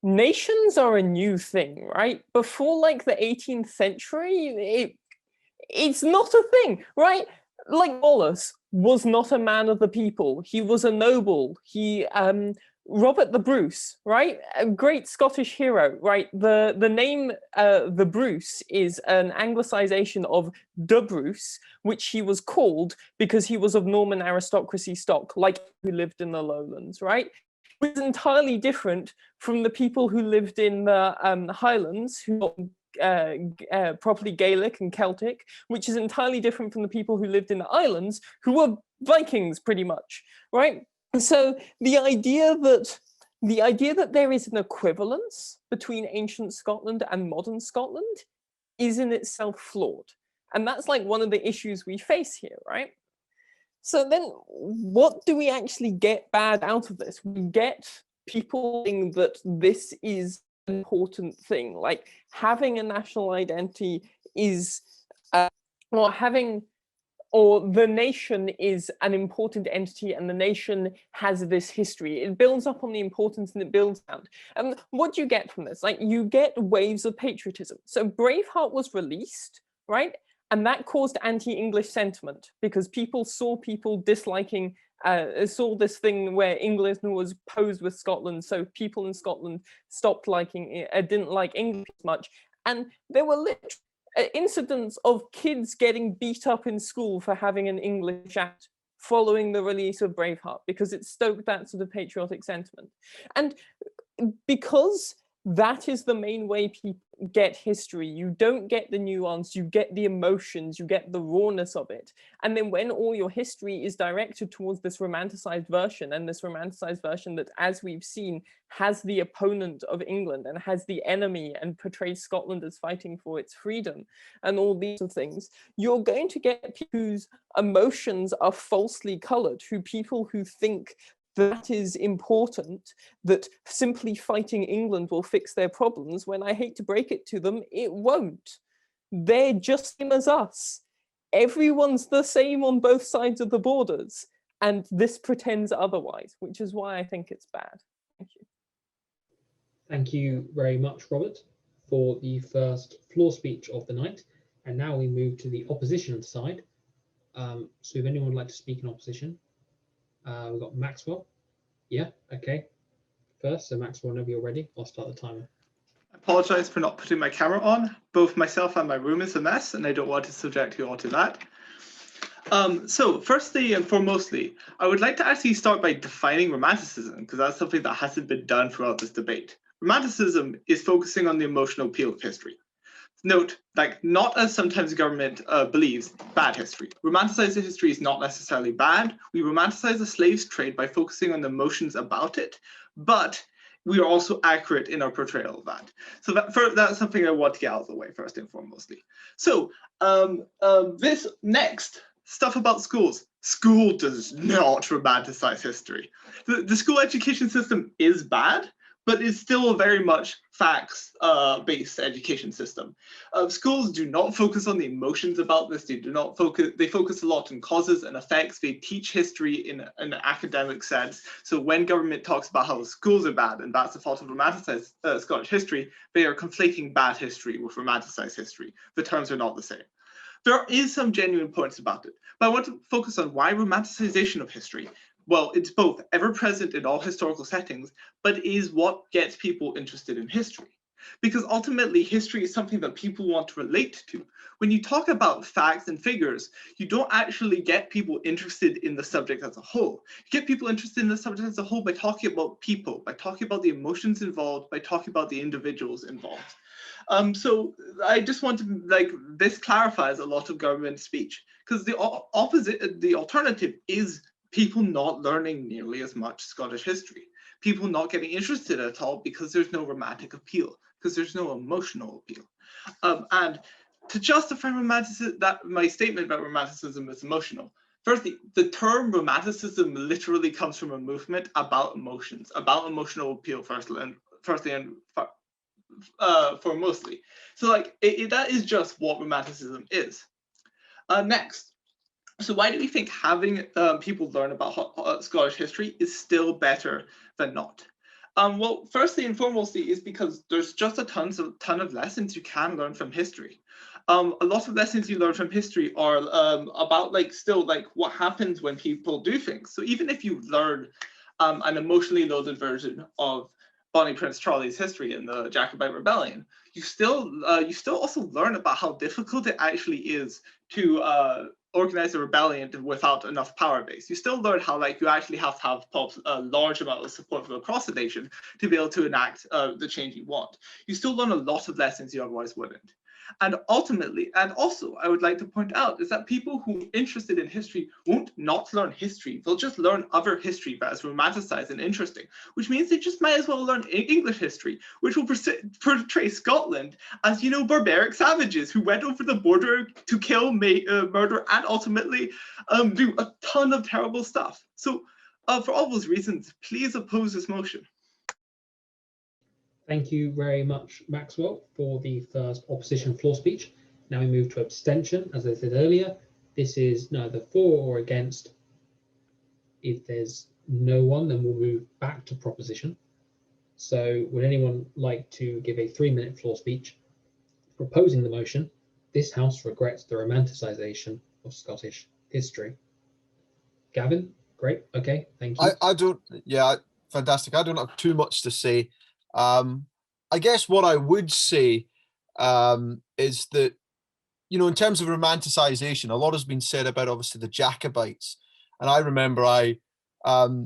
Nations are a new thing, right? Before like the 18th century, it's not a thing, right? Like Wallace was not a man of the people. He was a noble. Robert the Bruce, right? A great Scottish hero, right? The name the Bruce is an anglicisation of de Bruce, which he was called because he was of Norman aristocracy stock, like who lived in the Lowlands, right? It was entirely different from the people who lived in the Highlands, who properly Gaelic and Celtic, which is entirely different from the people who lived in the islands, who were Vikings pretty much, right? So the idea that there is an equivalence between ancient Scotland and modern Scotland is in itself flawed. And that's like one of the issues we face here, right? So then what do we actually get bad out of this? We get people saying that this is an important thing, like having a national identity is, or the nation is an important entity and the nation has this history. It builds up on the importance and it builds out. And what do you get from this? Like you get waves of patriotism. So Braveheart was released, right? And that caused anti-English sentiment because people saw people disliking, saw this thing where England was posed with Scotland. So people in Scotland stopped liking it, didn't like English much. And there were literally incidents of kids getting beat up in school for having an English act following the release of Braveheart because it stoked that sort of patriotic sentiment. And because that is the main way people get history, you don't get the nuance, you get the emotions, you get the rawness of it. And then when all your history is directed towards this romanticized version, and this romanticized version that, as we've seen, has the opponent of England and has the enemy and portrays Scotland as fighting for its freedom and all these things, you're going to get people whose emotions are falsely colored, people who think that is important, that simply fighting England will fix their problems, when I hate to break it to them, it won't. They're just same as us. Everyone's the same on both sides of the borders, and this pretends otherwise, which is why I think it's bad. Thank you. Thank you very much, Robert, for the first floor speech of the night. And now we move to the opposition side. So if anyone would like to speak in opposition, we've got Maxwell. Yeah, okay. First, so Maxwell, whenever you're ready, I'll start the timer. I apologise for not putting my camera on. Both myself and my room is a mess, and I don't want to subject you all to that. So firstly and foremostly, I would like to actually start by defining Romanticism, because that's something that hasn't been done throughout this debate. Romanticism is focusing on the emotional appeal of history. Note, like, not as sometimes the government believes, bad history. Romanticized history is not necessarily bad. We romanticize the slaves trade by focusing on the emotions about it, but we are also accurate in our portrayal of that. So that's something I want to get out of the way first and foremostly. So this next stuff about schools. School does not romanticize history. The school education system is bad, but it's still a very much facts-based education system. Schools do not focus on the emotions about this. They focus a lot on causes and effects. They teach history in an academic sense. So when government talks about how the schools are bad and that's the fault of romanticized Scottish history, they are conflating bad history with romanticized history. The terms are not the same. There is some genuine points about it, but I want to focus on why romanticization of history well, it's both ever present in all historical settings, but is what gets people interested in history. Because ultimately, history is something that people want to relate to. When you talk about facts and figures, you don't actually get people interested in the subject as a whole. You get people interested in the subject as a whole by talking about people, by talking about the emotions involved, by talking about the individuals involved. So I just want to, like, this clarifies a lot of government speech, because the alternative is people not learning nearly as much Scottish history, people not getting interested at all because there's no romantic appeal, because there's no emotional appeal. And to justify romanticism, my statement about romanticism is emotional. Firstly, the term romanticism literally comes from a movement about emotions, about emotional appeal firstly and foremostly. So like that is just what romanticism is. Next, so why do we think having people learn about Scottish history is still better than not? Well, firstly and foremostly is because there's just a ton of lessons you can learn from history. A lot of lessons you learn from history are about what happens when people do things. So even if you learn an emotionally loaded version of Bonnie Prince Charlie's history in the Jacobite Rebellion, you still also learn about how difficult it actually is to organize a rebellion without enough power base. You still learn how you actually have to have a large amount of support from across the nation to be able to enact the change you want. You still learn a lot of lessons you otherwise wouldn't. And ultimately, and also I would like to point out, is that people who are interested in history won't not learn history. They'll just learn other history that is romanticized and interesting, which means they just might as well learn English history, which will portray Scotland as, barbaric savages who went over the border to kill, murder, and ultimately do a ton of terrible stuff. So for all those reasons, please oppose this motion. Thank you very much, Maxwell, for the first opposition floor speech. Now we move to abstention. As I said earlier, this is neither for or against. If there's no one, then we'll move back to proposition. So would anyone like to give a 3-minute floor speech proposing the motion, "This House regrets the romanticisation of Scottish history"? Gavin? Great. Okay, thank you. Fantastic. I don't have too much to say. I guess what I would say is that, in terms of romanticisation, a lot has been said about obviously the Jacobites. And I remember I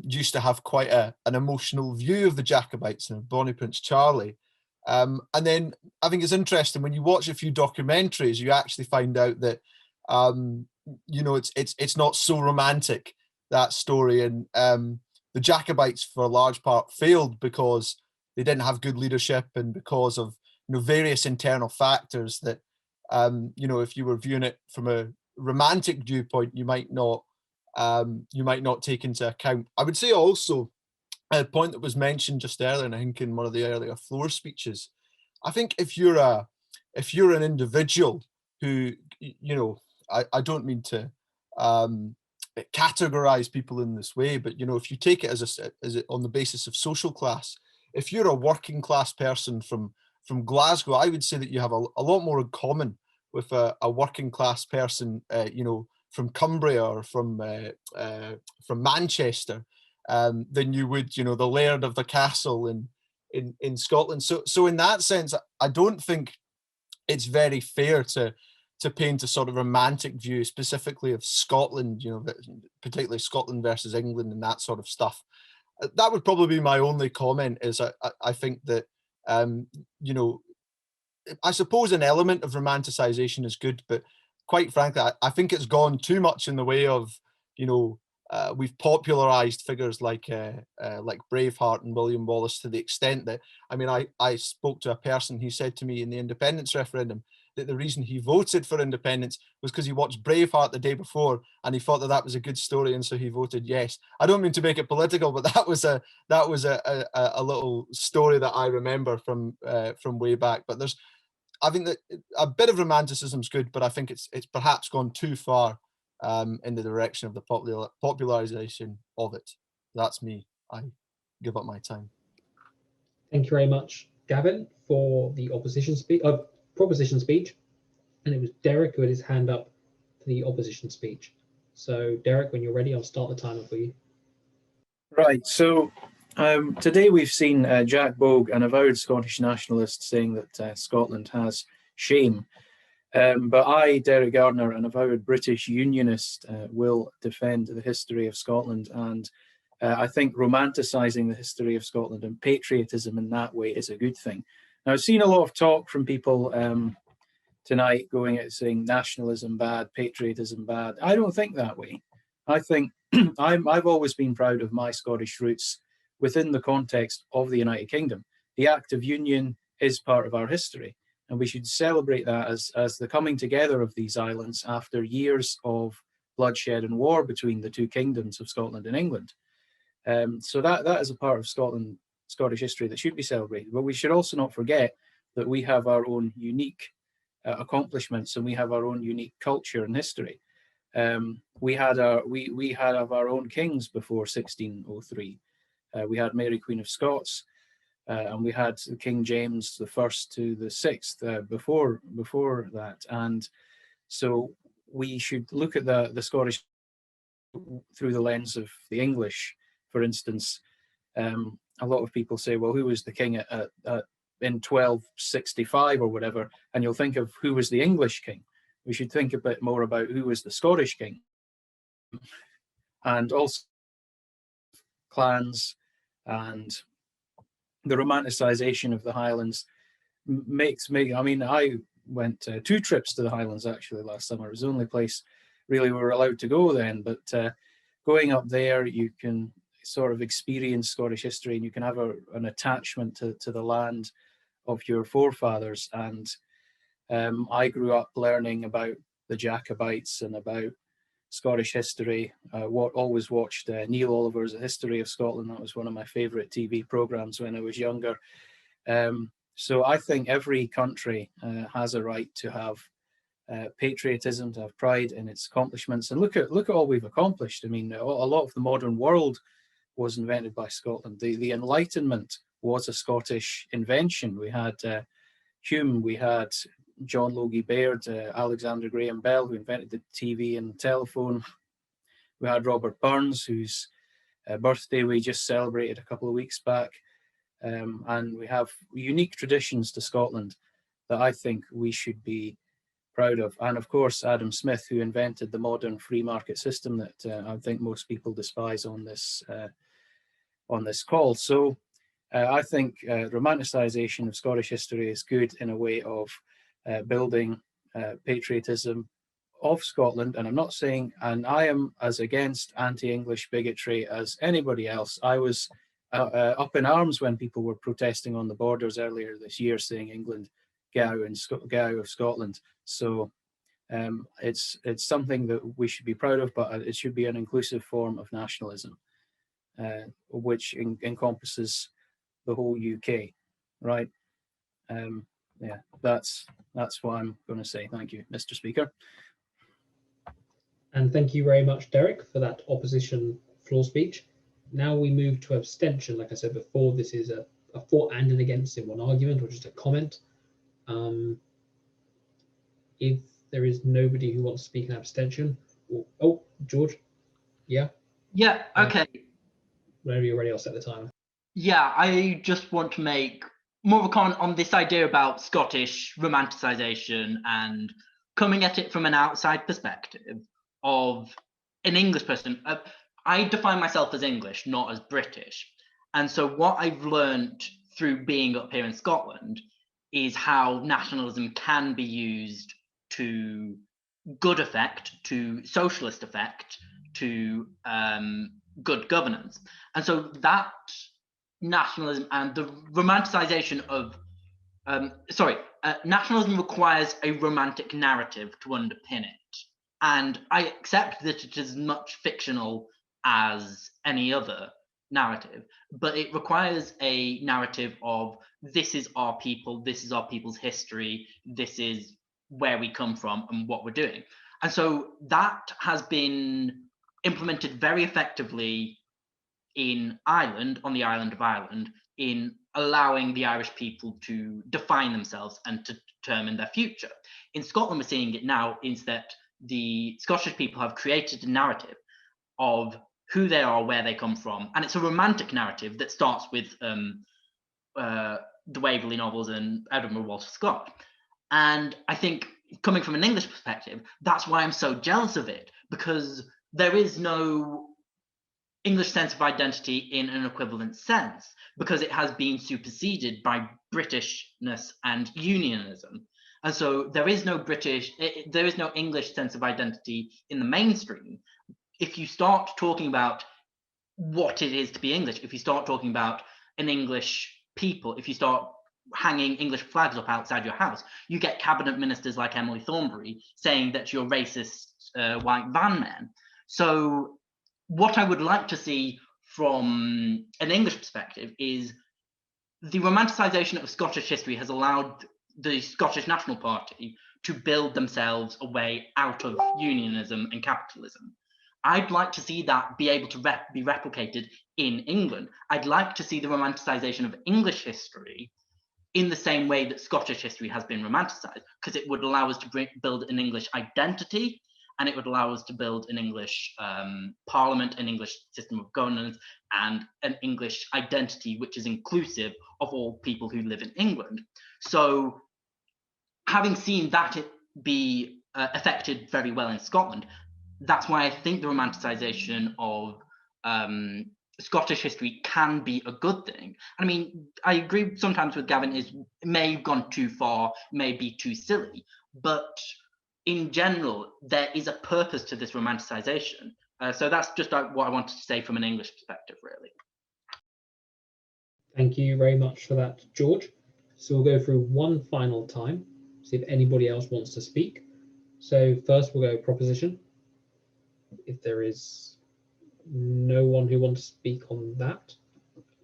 used to have quite an emotional view of the Jacobites and Bonnie Prince Charlie. And then I think it's interesting when you watch a few documentaries, you actually find out that, it's not so romantic, that story. And the Jacobites, for a large part, failed because they didn't have good leadership and because of various internal factors that if you were viewing it from a romantic viewpoint, you might not take into account. I would say also a point that was mentioned just earlier, and I think in one of the earlier floor speeches, I think if you're an individual who, I don't mean to categorize people in this way, but if you take it as on the basis of social class, if you're a working class person from Glasgow, I would say that you have a lot more in common with a working class person, from Cumbria or from Manchester, than you would, the laird of the castle in Scotland. So in that sense, I don't think it's very fair to paint a sort of romantic view specifically of Scotland, particularly Scotland versus England and that sort of stuff. That would probably be my only comment, is I think that, I suppose an element of romanticisation is good, but quite frankly, I think it's gone too much in the way of, we've popularised figures like Braveheart and William Wallace to the extent that, I spoke to a person who said to me in the independence referendum that the reason he voted for independence was because he watched Braveheart the day before and he thought that was a good story, and so he voted yes. I don't mean to make it political, but that was a little story that I remember from way back. But I think that a bit of romanticism is good, but I think it's perhaps gone too far in the direction of the popularization of it. That's me. I give up my time. Thank you very much, Gavin, for the proposition speech. And it was Derek who had his hand up for the opposition speech. So Derek, when you're ready, I'll start the timer for you. Right, so today we've seen Jack Bogue, an avowed Scottish nationalist, saying that Scotland has shame. But I, Derek Gardner, an avowed British unionist, will defend the history of Scotland. And I think romanticising the history of Scotland and patriotism in that way is a good thing. Now, I've seen a lot of talk from people tonight going at saying nationalism bad, patriotism bad. I don't think that way. I think I've always been proud of my Scottish roots within the context of the United Kingdom. The Act of Union is part of our history, and we should celebrate that as the coming together of these islands after years of bloodshed and war between the two kingdoms of Scotland and England. So that is a part of Scottish history that should be celebrated. But we should also not forget that we have our own unique accomplishments, and we have our own unique culture and history. We had our own kings before 1603. We had Mary Queen of Scots, and we had King James the First to the Sixth before that. And so we should look at the Scottish through the lens of the English. For instance, a lot of people say, well, who was the king in 1265 or whatever? And you'll think of who was the English king. We should think a bit more about who was the Scottish king. And also clans and the romanticisation of the Highlands makes me, I mean, I went 2 trips to the Highlands actually last summer. It was the only place really we were allowed to go then, but going up there, you can sort of experience Scottish history, and you can have an attachment to the land of your forefathers. And I grew up learning about the Jacobites and about Scottish history. Always watched Neil Oliver's A History of Scotland. That was one of my favourite TV programmes when I was younger. So I think every country has a right to have patriotism, to have pride in its accomplishments. And look at all we've accomplished. I mean, a lot of the modern world was invented by Scotland. The Enlightenment was a Scottish invention. We had Hume, we had John Logie Baird, Alexander Graham Bell, who invented the TV and telephone. We had Robert Burns, whose birthday we just celebrated a couple of weeks back. And we have unique traditions to Scotland that I think we should be proud of. And of course, Adam Smith, who invented the modern free market system that I think most people despise on this call. So I think romanticisation of Scottish history is good in a way of building patriotism of Scotland. And I'm not saying, and I am as against anti-English bigotry as anybody else. I was up in arms when people were protesting on the borders earlier this year saying England get out of Scotland. So it's something that we should be proud of, but it should be an inclusive form of nationalism, which encompasses the whole UK, right? Yeah, that's what I'm going to say. Thank you, Mr. Speaker. And thank you very much, Derek, for that opposition floor speech. Now we move to abstention. Like I said before, this is a for and an against in one argument, or just a comment. If there is nobody who wants to speak in abstention, oh, George, yeah? Yeah, okay. Whenever you're ready, I'll set the timer. Yeah, I just want to make more of a comment on this idea about Scottish romanticisation and coming at it from an outside perspective of an English person. I define myself as English, not as British. And so what I've learned through being up here in Scotland is how nationalism can be used to good effect, to socialist effect, to good governance. And so that nationalism and the romanticisation of nationalism requires a romantic narrative to underpin it, and I accept that it is much fictional as any other narrative, but it requires a narrative of this is our people, this is our people's history, this is where we come from and what we're doing. And so that has been implemented very effectively in Ireland, on the island of Ireland, in allowing the Irish people to define themselves and to determine their future. In Scotland, we're seeing it now is that the Scottish people have created a narrative of who they are, where they come from. And it's a romantic narrative that starts with the Waverley novels and Edinburgh Walter Scott. And I think coming from an English perspective, that's why I'm so jealous of it, because there is no English sense of identity in an equivalent sense, because it has been superseded by Britishness and unionism. And so there is no English sense of identity in the mainstream. If you start talking about what it is to be English, if you start talking about an English people, if you start hanging English flags up outside your house, you get cabinet ministers like Emily Thornberry saying that you're racist white van men. So what I would like to see from an English perspective is the romanticisation of Scottish history has allowed the Scottish National Party to build themselves a way out of unionism and capitalism. I'd like to see that be able to be replicated in England. I'd like to see the romanticisation of English history in the same way that Scottish history has been romanticised, because it would allow us to build an English identity, and it would allow us to build an English parliament, an English system of governance, and an English identity which is inclusive of all people who live in England. So having seen that it be affected very well in Scotland, that's why I think the romanticisation of Scottish history can be a good thing. I mean, I agree sometimes with Gavin, it may have gone too far, may be too silly, but in general, there is a purpose to this romanticisation. So that's just what I wanted to say from an English perspective, really. Thank you very much for that, George. So we'll go through one final time, see if anybody else wants to speak. So first we'll go proposition. If there is no one who wants to speak on that,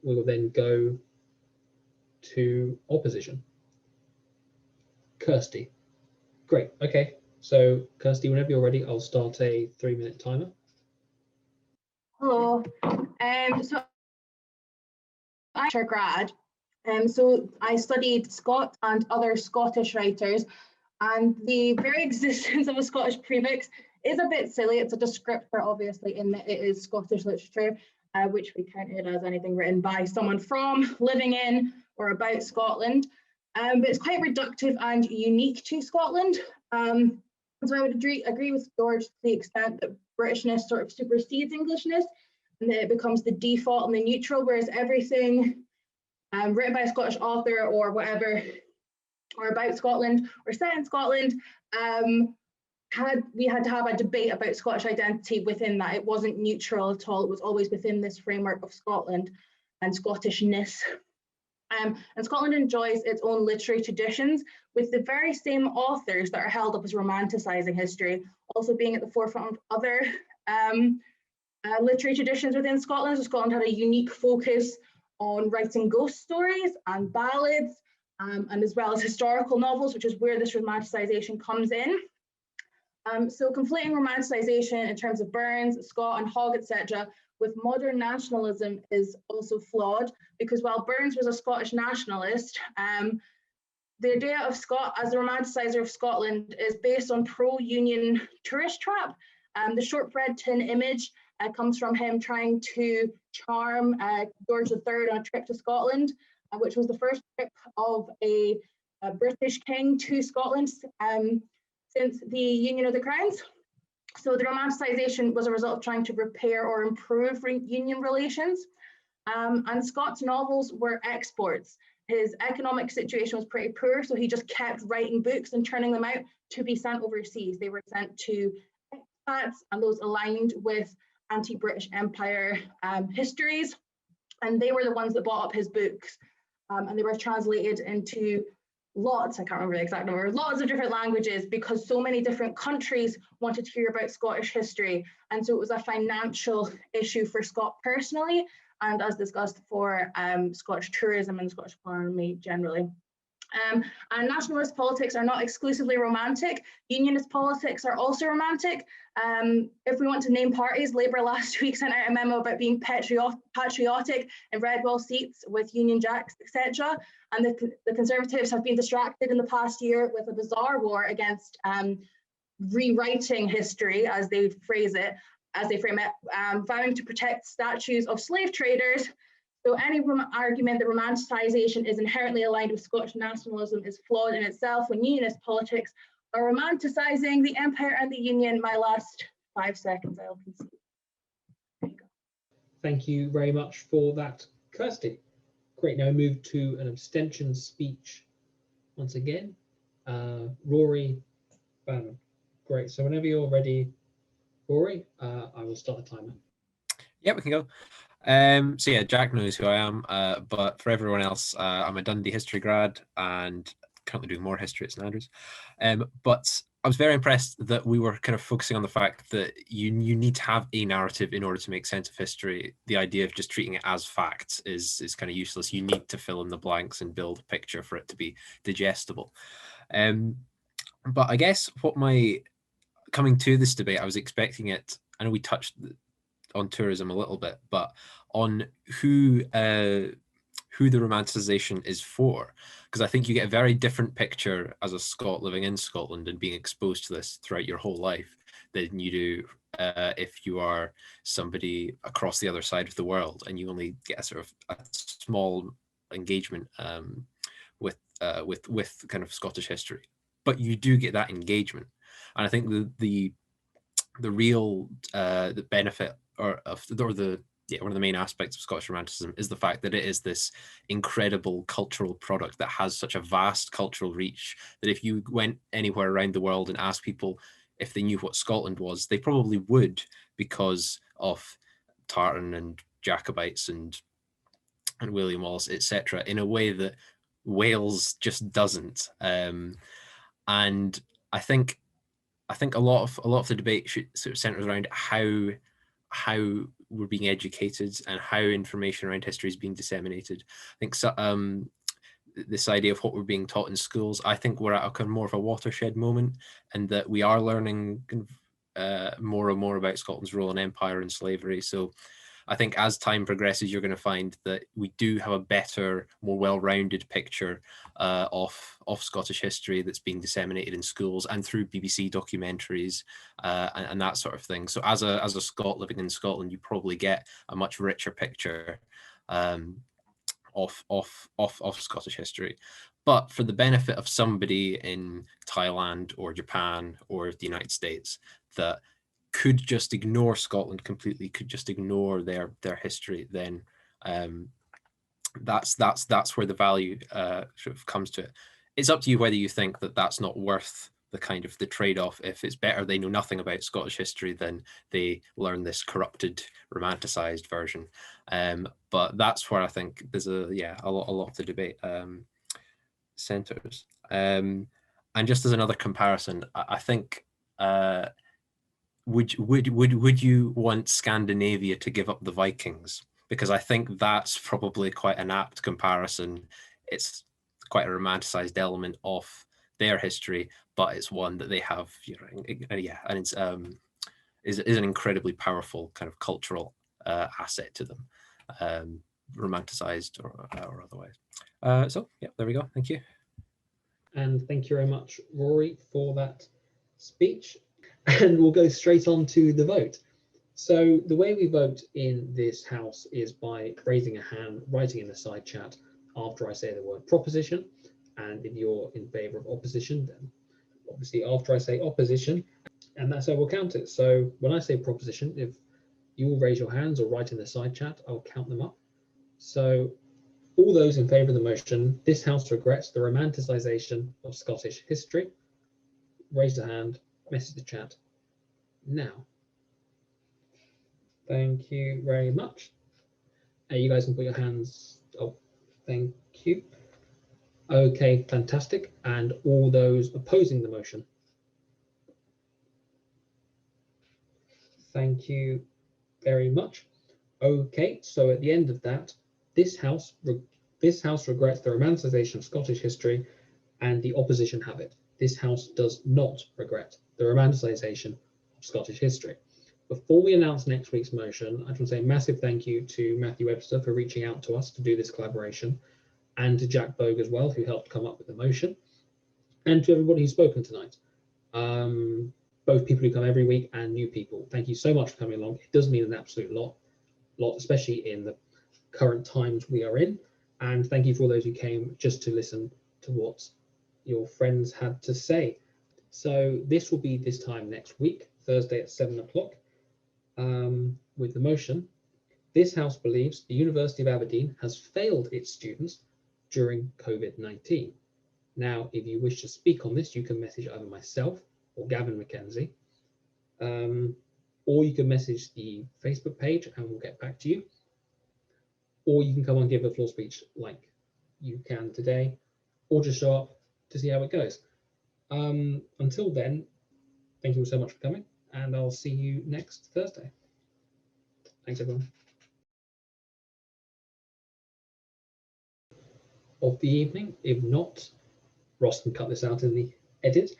we will then go to opposition. Kirsty. Great. Okay. So Kirsty, whenever you're ready, I'll start a 3-minute timer. Hello. So I'm a grad. So I studied Scott and other Scottish writers, and the very existence of a Scottish prefix is a bit silly. It's a descriptor, obviously, in that it is Scottish literature, which we counted as anything written by someone from, living in, or about Scotland. But it's quite reductive and unique to Scotland. So I would agree with George to the extent that Britishness sort of supersedes Englishness, and that it becomes the default and the neutral, whereas everything written by a Scottish author or whatever, or about Scotland or set in Scotland, we had to have a debate about Scottish identity within that. It wasn't neutral at all. It was always within this framework of Scotland and Scottishness. And Scotland enjoys its own literary traditions, with the very same authors that are held up as romanticising history also being at the forefront of other literary traditions within Scotland. So Scotland had a unique focus on writing ghost stories and ballads, and as well as historical novels, which is where this romanticisation comes in. So conflating romanticisation in terms of Burns, Scott and Hogg, etc., with modern nationalism is also flawed, because while Burns was a Scottish nationalist, the idea of Scott as the romanticizer of Scotland is based on pro-union tourist trap. The shortbread tin image comes from him trying to charm George III on a trip to Scotland, which was the first trip of a British king to Scotland since the Union of the Crowns. So the romanticisation was a result of trying to repair or improve union relations. And Scott's novels were exports. His economic situation was pretty poor, so he just kept writing books and turning them out to be sent overseas. They were sent to expats and those aligned with anti-British Empire histories, and they were the ones that bought up his books. And they were translated into lots, I can't remember the exact number, lots of different languages, because so many different countries wanted to hear about Scottish history. And so it was a financial issue for Scott personally, and as discussed for Scottish tourism and Scottish economy generally. And nationalist politics are not exclusively romantic. Unionist politics are also romantic. If we want to name parties, Labour last week sent out a memo about being patriotic in Redwall seats with Union Jacks, etc. And the Conservatives have been distracted in the past year with a bizarre war against rewriting history, as they phrase it, as they frame it, vowing to protect statues of slave traders. So any argument that romanticisation is inherently aligned with Scottish nationalism is flawed in itself when unionist politics are romanticising the Empire and the Union. My last 5 seconds, I'll concede. There you go. Thank you very much for that, Kirsty. Great, now move to an abstention speech once again. Rory, Gavin. Great, so whenever you're ready, Rory, I will start the timer. Yeah, we can go. So yeah, Jack knows who I am, but for everyone else, I'm a Dundee history grad and currently doing more history at St Andrews. But I was very impressed that we were kind of focusing on the fact that you need to have a narrative in order to make sense of history. The idea of just treating it as facts is kind of useless. You need to fill in the blanks and build a picture for it to be digestible. But I guess coming to this debate, I was expecting it, I know we touched on tourism a little bit, but on who the romanticisation is for, because I think you get a very different picture as a Scot living in Scotland and being exposed to this throughout your whole life than you do if you are somebody across the other side of the world and you only get a sort of a small engagement with kind of Scottish history, but you do get that engagement. And I think the real the benefit one of the main aspects of Scottish Romanticism is the fact that it is this incredible cultural product that has such a vast cultural reach that if you went anywhere around the world and asked people if they knew what Scotland was, they probably would, because of Tartan and Jacobites and William Wallace, etc., in a way that Wales just doesn't. And I think a lot of the debate sort of centers around how we're being educated and how information around history is being disseminated. I think this idea of what we're being taught in schools, I think we're at a kind of more of a watershed moment, and that we are learning more and more about Scotland's role in empire and slavery. So I think as time progresses, you're going to find that we do have a better, more well-rounded picture of Scottish history that's being disseminated in schools and through BBC documentaries and that sort of thing. So as a Scot living in Scotland, you probably get a much richer picture of Scottish history. But for the benefit of somebody in Thailand or Japan or the United States that could just ignore Scotland completely, could just ignore their history, then that's where the value sort of comes to it. It's up to you whether you think that that's not worth the kind of the trade-off. If it's better they know nothing about Scottish history than they learn this corrupted, romanticised version. But that's where I think there's a lot of the debate centres. And just as another comparison, I think. Would you want Scandinavia to give up the Vikings? Because I think that's probably quite an apt comparison. It's quite a romanticized element of their history, but it's one that they have, and it's is an incredibly powerful kind of cultural asset to them, romanticized or otherwise. So yeah, there we go. Thank you. And thank you very much, Rory, for that speech. And we'll go straight on to the vote. So the way we vote in this house is by raising a hand, writing in the side chat after I say the word proposition. And if you're in favour of opposition, then obviously after I say opposition, and that's how we'll count it. So when I say proposition, if you will raise your hands or write in the side chat, I'll count them up. So all those in favour of the motion, this house regrets the romanticisation of Scottish history. Raise a hand. Message the chat now. Thank you very much. You guys can put your hands up. Thank you. Okay, fantastic. And all those opposing the motion. Thank you very much. Okay, so at the end of that, this house regrets the romanticisation of Scottish history, and the opposition have it. This house does not regret the romanticisation of Scottish history. Before we announce next week's motion, I just want to say a massive thank you to Matthew Webster for reaching out to us to do this collaboration, and to Jack Bogue as well, who helped come up with the motion, and to everybody who's spoken tonight. both people who come every week and new people. Thank you so much for coming along. It does mean an absolute lot, especially in the current times we are in. And thank you for all those who came just to listen to what your friends had to say. So this will be this time next week, Thursday at 7 o'clock, with the motion. This House believes the University of Aberdeen has failed its students during COVID-19. Now, if you wish to speak on this, you can message either myself or Gavin McKenzie, or you can message the Facebook page and we'll get back to you. Or you can come and give a floor speech like you can today, or just show up to see how it goes. Until then, thank you all so much for coming, and I'll see you next Thursday. Thanks, everyone. Of the evening, if not, Ross can cut this out in the edit.